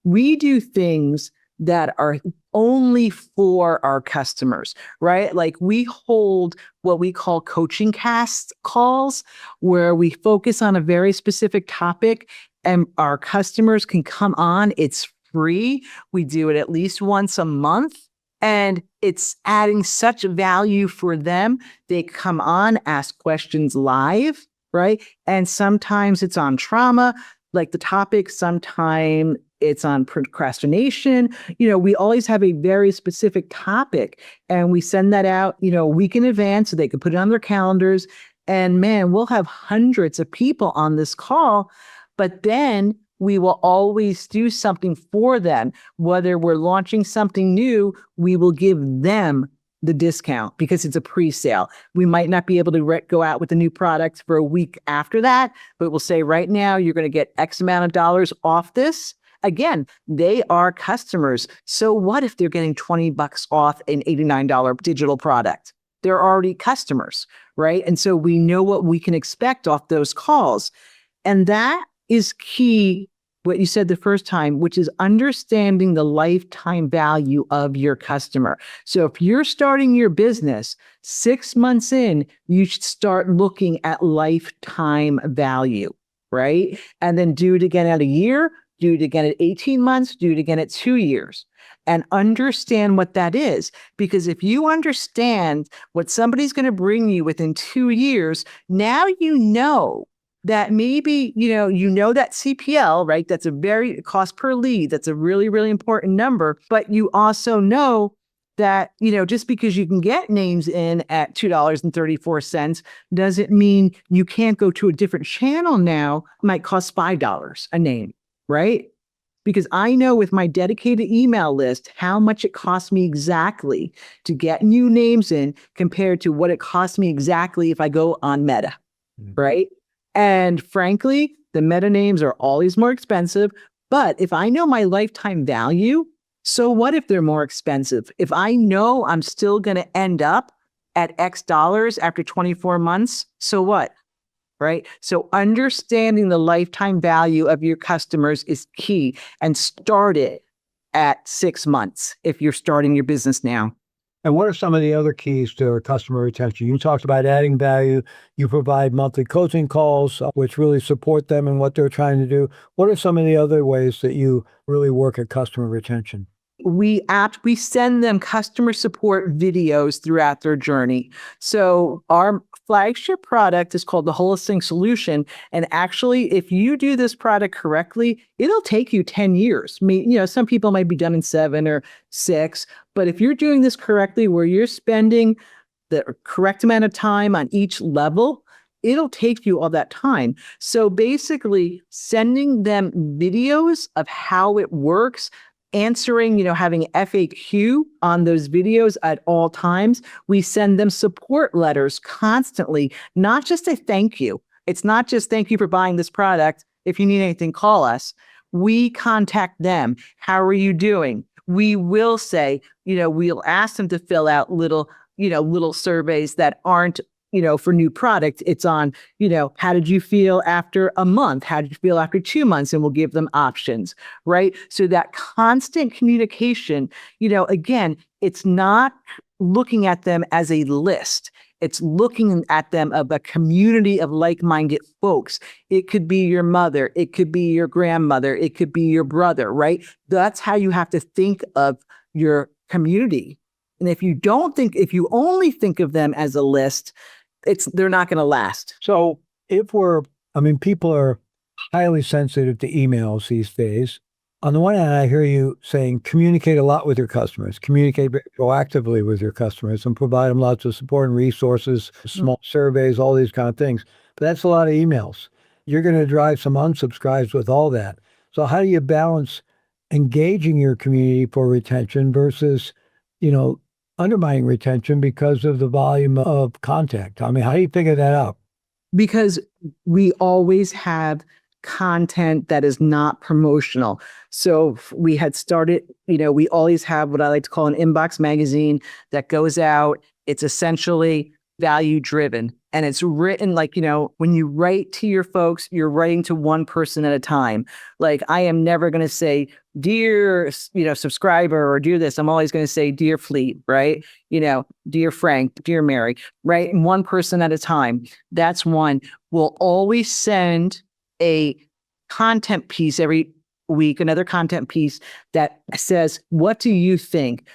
we do things that are only for our customers, right? Like we hold what we call coaching cast calls where we focus on a very specific topic and our customers can come on. It's free. We do it at least once a month. And it's adding such value for them. They come on, ask questions live, right? And sometimes it's on trauma. like the topic. Sometime it's on procrastination. We always have a very specific topic, and we send that out, a week in advance so they can put it on their calendars. And man, we'll have hundreds of people on this call, but then we will always do something for them. Whether we're launching something new, we will give them the discount because it's a pre-sale. We might not be able to go out with the new product for a week after that, but we'll say right now you're going to get X amount of dollars off this. Again, they are customers. So what if they're getting $20 off an $89 digital product? They're already customers, right? And so we know what we can expect off those calls. And that is key, what you said the first time, which is understanding the lifetime value of your customer. So if you're starting your business 6 months in, you should start looking at lifetime value, right? And then do it again at a year, do it again at 18 months, do it again at 2 years, and understand what that is. Because if you understand what somebody's going to bring you within 2 years, now you know that maybe, that CPL, right? That's a very cost per lead. That's a really, really important number. But you also know that, just because you can get names in at $2.34 doesn't mean you can't go to a different channel now. It might cost $5 a name, right? Because I know with my dedicated email list, how much it costs me exactly to get new names in compared to what it costs me exactly if I go on Meta, right? And frankly, the meta names are always more expensive. But if I know my lifetime value, so what if they're more expensive? If I know I'm still going to end up at X dollars after 24 months, so what? Right? So understanding the lifetime value of your customers is key, and start it at 6 months if you're starting your business now. And what are some of the other keys to customer retention? You talked about adding value. You provide monthly coaching calls, which really support them in what they're trying to do. What are some of the other ways that you really work at customer retention? We send them customer support videos throughout their journey. So our flagship product is called the Holistic Solution. And actually, if you do this product correctly, it'll take you 10 years. I mean, some people might be done in 7 or 6, but if you're doing this correctly, where you're spending the correct amount of time on each level, it'll take you all that time. So basically, sending them videos of how it works, answering, having FAQ on those videos at all times. We send them support letters constantly, not just a thank you. It's not just thank you for buying this product. If you need anything, call us. We contact them. How are you doing? We will say, we'll ask them to fill out little surveys that aren't, for new product. It's on, how did you feel after a month? How did you feel after 2 months? And we'll give them options, right? So that constant communication, again, it's not looking at them as a list. It's looking at them of a community of like-minded folks. It could be your mother. It could be your grandmother. It could be your brother, right? That's how you have to think of your community. And if you only think of them as a list, they're not going to last. So people are highly sensitive to emails these days. On the one hand, I hear you saying communicate a lot with your customers, communicate proactively with your customers, and provide them lots of support and resources, small surveys, all these kind of things. But that's a lot of emails. You're going to drive some unsubscribes with all that. So how do you balance engaging your community for retention versus, undermining retention because of the volume of contact? I mean, how do you figure that out? Because we always have content that is not promotional. So we had started, we always have what I like to call an inbox magazine that goes out. It's essentially value driven. And it's written like, when you write to your folks, you're writing to one person at a time. Like, I am never going to say, dear, subscriber, or dear this. I'm always going to say, dear Fleet, right? Dear Frank, dear Mary, right? And one person at a time. That's one. We'll always send a content piece every week, another content piece that says, what do you think?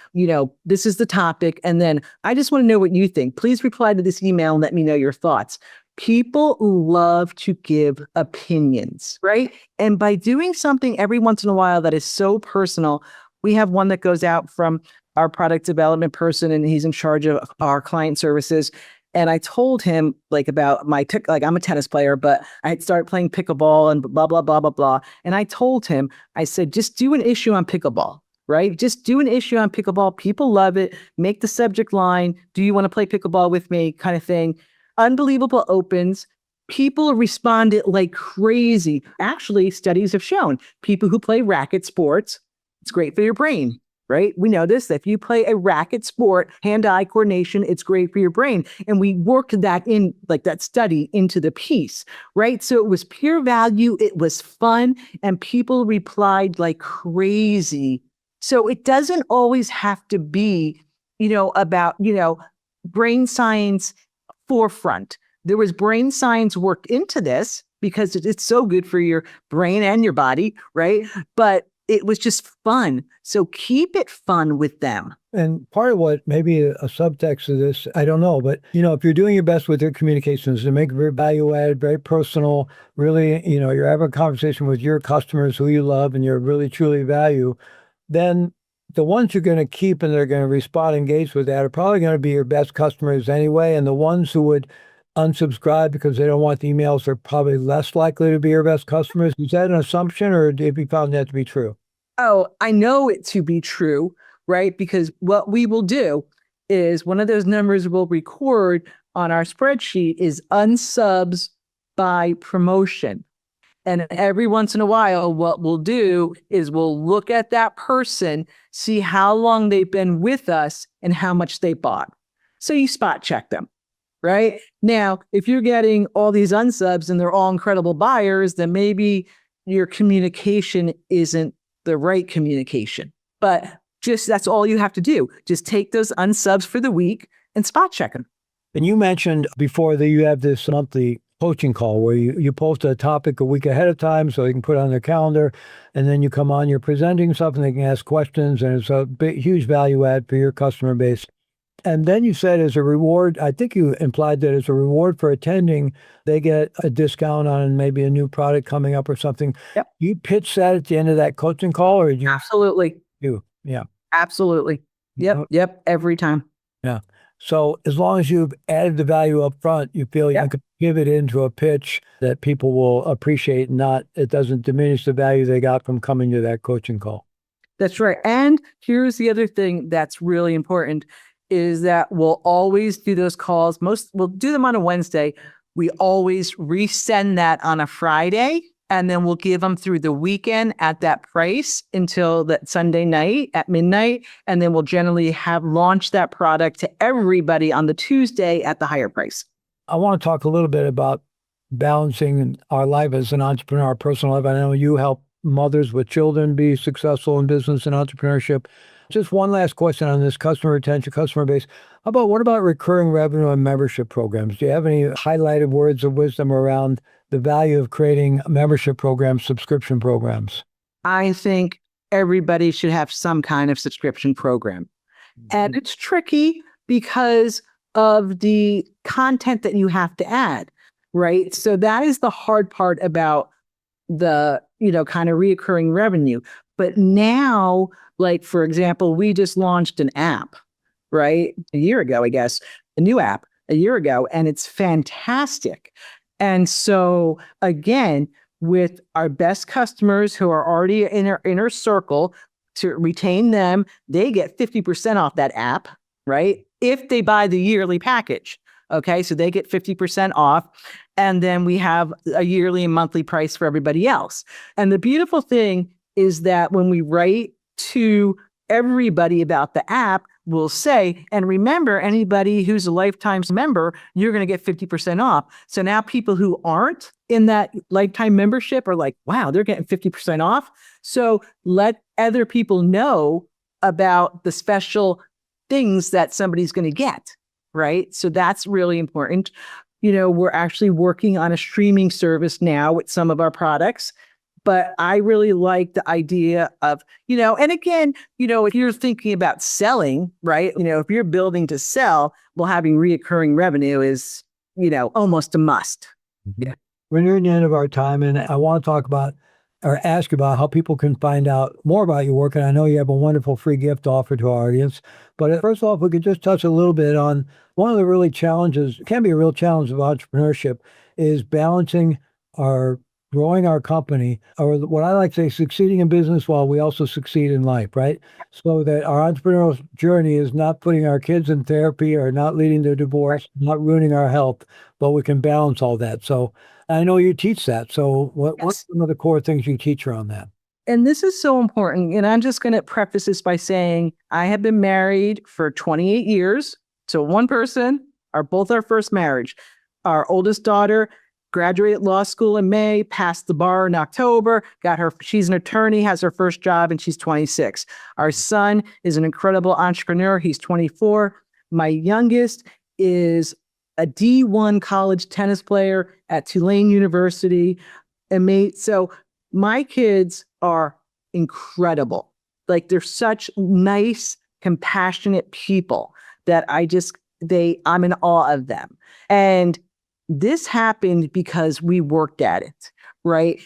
This is the topic. And then I just want to know what you think. Please reply to this email and let me know your thoughts. People love to give opinions, right? And by doing something every once in a while that is so personal, we have one that goes out from our product development person, and he's in charge of our client services. And I told him like about like I'm a tennis player, but I had started playing pickleball and blah, blah, blah, blah, blah. And I told him, I said, just do an issue on pickleball, right? Just do an issue on pickleball. People love it. Make the subject line, do you want to play pickleball with me, kind of thing. Unbelievable opens. People responded like crazy. Actually, studies have shown people who play racket sports, it's great for your brain, right? We know this, that if you play a racket sport, hand-eye coordination, it's great for your brain. And we worked that in, like that study, into the piece, right? So it was pure value, it was fun, and people replied like crazy. So it doesn't always have to be, about, brain science forefront. There was brain science worked into this because it's so good for your brain and your body, right? But it was just fun. So keep it fun with them. And part of what maybe a subtext of this, I don't know, but if you're doing your best with your communications to make it very value added, very personal, really, you're having a conversation with your customers who you love and you're really truly value, then the ones you're going to keep and they're going to respond, engage with that are probably going to be your best customers anyway. And the ones who would unsubscribe because they don't want the emails are probably less likely to be your best customers. Is that an assumption, or have you found that to be true? Oh, I know it to be true, right? Because what we will do is one of those numbers we'll record on our spreadsheet is unsubs by promotion. And every once in a while, what we'll do is we'll look at that person, see how long they've been with us and how much they bought. So you spot check them, right? Now, if you're getting all these unsubs and they're all incredible buyers, then maybe your communication isn't the right communication. But just that's all you have to do. Just take those unsubs for the week and spot check them. And you mentioned before that you have this monthly coaching call where you post a topic a week ahead of time so they can put it on their calendar, and then you come on, you're presenting something, they can ask questions, and it's a huge value add for your customer base. And then you said as a reward, I think you implied that as a reward for attending, they get a discount on maybe a new product coming up or something. Yep. You pitch that at the end of that coaching call, or did you? Absolutely. Yeah. Absolutely. Yep. Every time. Yeah. So as long as you've added the value up front, you feel you can pivot into a pitch that people will appreciate, it doesn't diminish the value they got from coming to that coaching call. That's right. And here's the other thing that's really important is that we'll always do those calls. We'll do them on a Wednesday. We always resend that on a Friday, and then we'll give them through the weekend at that price until that Sunday night at midnight. And then we'll generally have launched that product to everybody on the Tuesday at the higher price. I want to talk a little bit about balancing our life as an entrepreneur, our personal life. I know you help mothers with children be successful in business and entrepreneurship. Just one last question on this customer retention, customer base. What about recurring revenue and membership programs? Do you have any highlighted words of wisdom around the value of creating membership programs, subscription programs? I think everybody should have some kind of subscription program. And it's tricky because of the content that you have to add, right? So that is the hard part about the, kind of reoccurring revenue. But now, like, for example, we just launched an app, right? A year ago, I guess, a new app a year ago, and it's fantastic. And so again, with our best customers who are already in our inner circle, to retain them, they get 50% off that app, right? If they buy the yearly package. Okay, so they get 50% off. And then we have a yearly and monthly price for everybody else. And the beautiful thing is that when we write to everybody about the app, we'll say, and remember, anybody who's a lifetime member, you're going to get 50% off. So now people who aren't in that lifetime membership are like, wow, they're getting 50% off. So let other people know about the special things that somebody's going to get, right? So that's really important. We're actually working on a streaming service now with some of our products. But I really like the idea of, and again, if you're thinking about selling, right? If you're building to sell, well, having reoccurring revenue is almost a must. Yeah. We're nearing the end of our time, and I want to talk about or ask about how people can find out more about your work. And I know you have a wonderful free gift to offer to our audience. But first off, we could just touch a little bit on one of the really challenges, can be a real challenge of entrepreneurship, is balancing our growing our company, or what I like to say, succeeding in business while we also succeed in life, right? So that our entrepreneurial journey is not putting our kids in therapy or not leading to divorce, not ruining our health, but we can balance all that. So I know you teach that. So what's some of the core things you teach around that? And this is so important. And I'm just going to preface this by saying I have been married for 28 years to one person, both our first marriage. Our oldest daughter graduated law school in May, passed the bar in October, she's an attorney, has her first job, and she's 26. Our son is an incredible entrepreneur. He's 24. My youngest is a D1 college tennis player at Tulane University. So my kids are incredible. Like, they're such nice, compassionate people that I'm in awe of them. And this happened because we worked at it, right?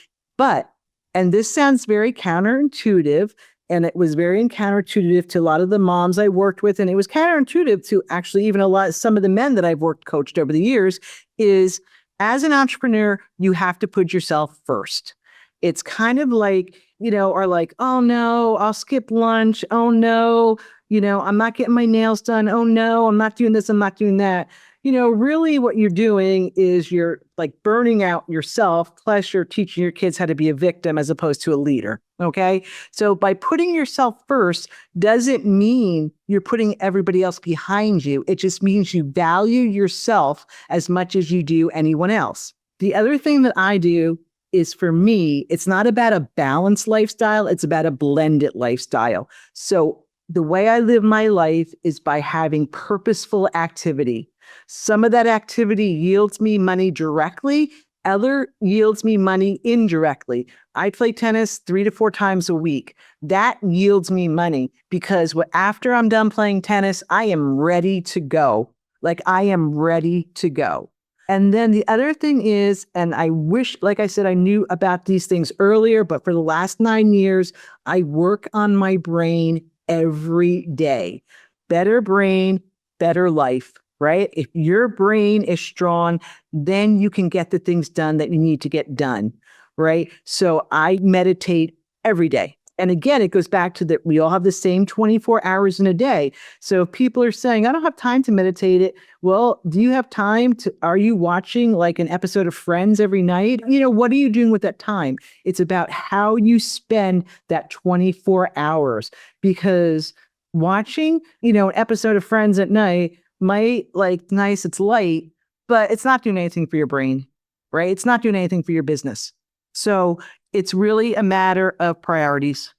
And this sounds very counterintuitive, and it was very counterintuitive to a lot of the moms I worked with, and it was counterintuitive to actually even some of the men that I've coached over the years, is as an entrepreneur, you have to put yourself first. It's kind of like, or like, oh no, I'll skip lunch. Oh no, I'm not getting my nails done. Oh no, I'm not doing this. I'm not doing that. Really what you're doing is you're like burning out yourself, plus you're teaching your kids how to be a victim as opposed to a leader. Okay. So by putting yourself first doesn't mean you're putting everybody else behind you. It just means you value yourself as much as you do anyone else. The other thing that I do is, for me, it's not about a balanced lifestyle. It's about a blended lifestyle. So the way I live my life is by having purposeful activity. Some of that activity yields me money directly. Other yields me money indirectly. I play tennis 3 to 4 times a week. That yields me money because after I'm done playing tennis, I am ready to go. Like, I am ready to go. And then the other thing is, and I wish, like I said, I knew about these things earlier, but for the last 9 years, I work on my brain every day. Better brain, better life, right? If your brain is strong, then you can get the things done that you need to get done, right? So I meditate every day. And again, it goes back to that we all have the same 24 hours in a day. So if people are saying, I don't have time to meditate it. Well, do you have time are you watching like an episode of Friends every night? What are you doing with that time? It's about how you spend that 24 hours, because watching, an episode of Friends at night might nice, it's light, but it's not doing anything for your brain, right? It's not doing anything for your business. So it's really a matter of priorities.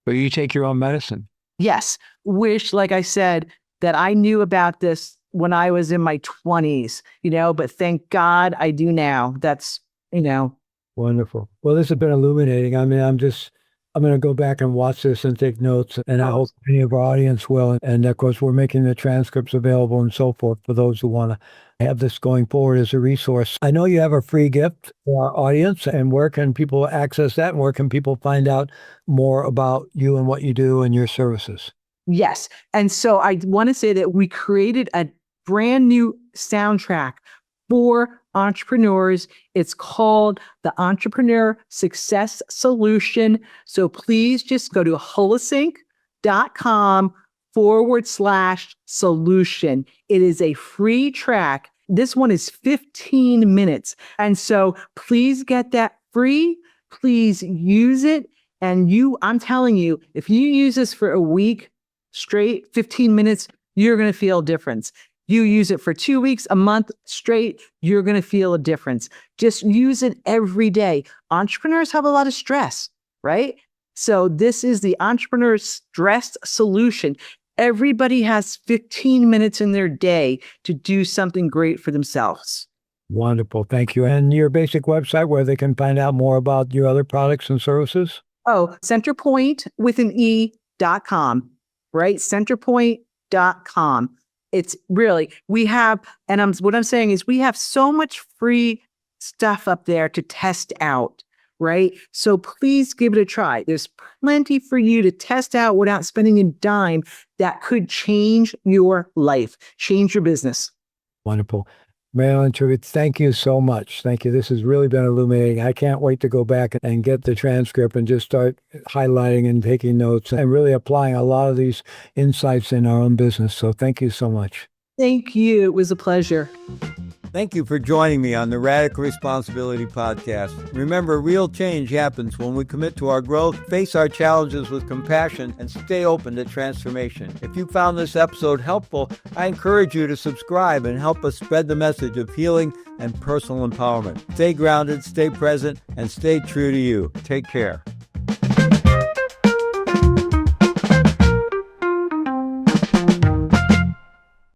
But you take your own medicine. Yes. Wish, like I said, that I knew about this when I was in my 20s, but thank God I do now. That's, Wonderful. Well, this has been illuminating. I mean, I'm going to go back and watch this and take notes, and I hope any of our audience will. And of course, we're making the transcripts available and so forth for those who want to have this going forward as a resource. I know you have a free gift for our audience, and where can people access that? And where can people find out more about you and what you do and your services? Yes. And so I want to say that we created a brand new soundtrack for entrepreneurs. It's called the Entrepreneur Success Solution. So please just go to holisync.com/solution. It is a free track. This one is 15 minutes. And so please get that free. Please use it. And I'm telling you, if you use this for a week straight, 15 minutes, you're going to feel a difference. You use it for 2 weeks, a month straight, you're going to feel a difference. Just use it every day. Entrepreneurs have a lot of stress, right? So this is the Entrepreneur Stress Solution. Everybody has 15 minutes in their day to do something great for themselves. Wonderful. Thank you. And your basic website where they can find out more about your other products and services? Centerpoint with an E.com, right? Centerpoint.com. It's really, we have, and what I'm saying is we have so much free stuff up there to test out, right? So please give it a try. There's plenty for you to test out without spending a dime that could change your life, change your business. Wonderful. MaryEllen Tribby, thank you so much. Thank you. This has really been illuminating. I can't wait to go back and get the transcript and just start highlighting and taking notes and really applying a lot of these insights in our own business. So thank you so much. Thank you. It was a pleasure. Thank you for joining me on the Radical Responsibility Podcast. Remember, real change happens when we commit to our growth, face our challenges with compassion, and stay open to transformation. If you found this episode helpful, I encourage you to subscribe and help us spread the message of healing and personal empowerment. Stay grounded, stay present, and stay true to you. Take care.